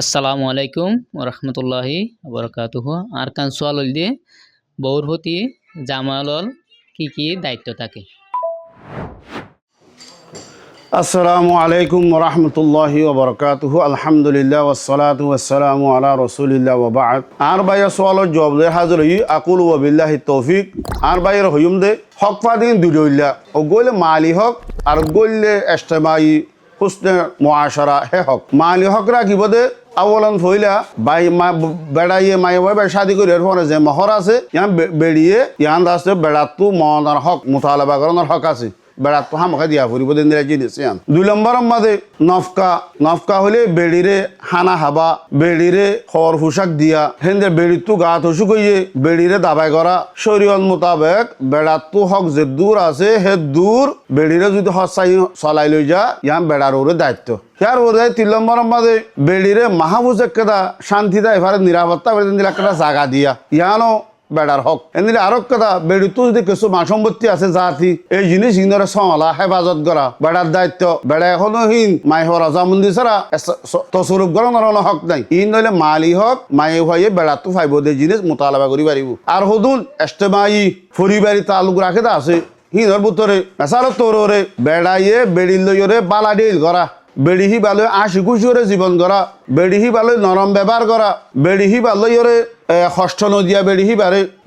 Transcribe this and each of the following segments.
আসসালামু আলাইকুম ওরহমতুল্লাহি বরকাতুহু। আর কান সোয়াল হইল বউর প্রতি জামালর কি দায়িত্ব থাকে? আসসালামু আলাইকুম রহমতুল্লাহি ওবরকাতুহু। আলহামদুলিল্লাহ ওয়াসসালাতু ওয়াসসালামু আলা রাসূলিল্লাহ ওয়া বা'দ। আর বাইয়া সোয়ালর জবাব দে হাজির হই আকুল ওয়া বিল্লাহি তৌফিক। আর বাইয়ের হইম দে হক ফাদিন দুইলা ও গইলে মালি হক আর গইলে ইজতিমাই হুসনে মুআশারা হে হক। মালি হক রাখিব দে আওয়ালান ফইলা বাই মা বেড়াইয়ে মাই বাই শাদি করে ফোনে যে মহর আছে ইয়ান বেড়িয়ে ইয়ান দাসে বেড়াতু মনার হক মুতালাবা করানোর হক আছে। বেড়াত তো হামকা দিয়া ফুরিব দিন জিনিস ইয়ান। 2 নম্বরের মাঝে নফকা হলে বেড়িরে হানা হাবা বেড়িরে খর পোশাক দিয়া হেন্দে বেড়িতু গা থসু কইয়ে বেড়িরে দাবাই করা শরীয়ত মোতাবেক বেড়াতু হক যে দূর আছে হে দূর বেড়িরে যদি হসাই চলাই লই যা ইয়ান বেড়ার ওরে দায়িত্ব। ইয়ার ওরে 3 নম্বরের মাঝে বেড়িরে মাহফুজ একটা শান্তিতে এবারে নিরাপত্তা করে দিন একটা জায়গা দিয়া ইয়ানো বেড়ার হক। এমনি আরো কথা বেড়িতো যদি কিছু মাসম্পত্তি আছে জাতি এই জিনিস হিন্দরে সমালা হেফাজত করা বেড়ার দায়িত্ব। বেড়া এখনো হিন মাই হওয়ার রাজামন্দি ছাড়া তসরুপ করানোর হক নাই। ইন হইলে মালি হক মায়ে ভাইয়ে বেড়াতো ফাইব দে জিনিস মোতালাবা করি পারিব। আর হদুন এস্টেমাই পরিবারী তালুক রাখে তা আছে হিন্দর ভিতরে মেসারত তোরে বেড়াইয়ে বেড়ির লইরে বালা ডিল করা বেড়িহি বালে আশি খুশিরে জীবন করা বেড়িহি বালে নরম ব্যবহার করা বেড়িহি বালইরে ষষ্ঠ নদিয়া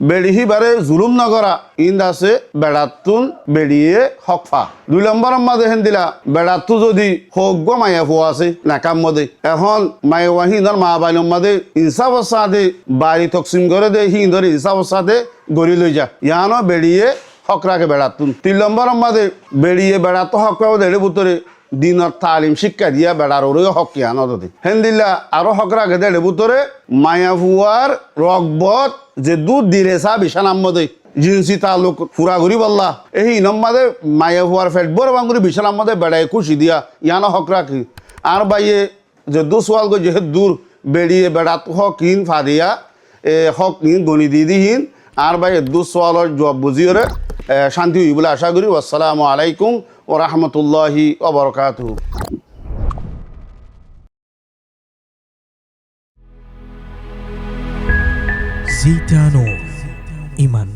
বেড়িহি বারে জুলুম নকরা ইন্দ আছে বেড়াতুন বেড়িয়ে হকফা। 2 নম্বরের মাঝে হেন দিলা বেড়াতু যদি হোক মায়া ফুয়া আছে নাকাম মধ্যে এখন মায়া হিন্দর মা বাইনের মাঝে ইনসাফ সাথে বাড়ি তকসিম করে দে হিন্দর ইনসাফ সাথে গড়ি লই যা ইয়ানো বেড়িয়ে হক রাখে বেড়াতুন। 3 নম্বরের মাঝে বেড়িয়ে বেড়াতো হক পাবো দেড়ে ভিতরে দিনের তালিম শিক্ষা দিয়া বেড়ার ওরে হক কিয়া নদী হেন দিলা আরো হক রাখে দেড়ে ভিতরে মায়া ফুয়ার রকবত যে দুধ দিলে চা বিছানার মধ্যে জিন্সি তালুক ফুরা ঘুরি বললা এই নম্মাদে মায়া ফুয়ার ফেট বড় বাঙ্গুরি বিছানার মধ্যে বেড়ায় খুশি দিয়া ইয়ানো হক রাখি। আর বাইয়ে যে দু সোয়াল গো যে দূর বেড়িয়ে বেড়াত হক হিন ফাদিয়া হক হিন গণি দিদিহীন আর বাইয়ে দু সোয়ালের জবাব বুঝিয়ে শান্তি হই বলে আশা করি। আসসালামু আলাইকুম ও রহমতুল্লাহি ওয়া বারাকাতুহু। জিটানো ইমান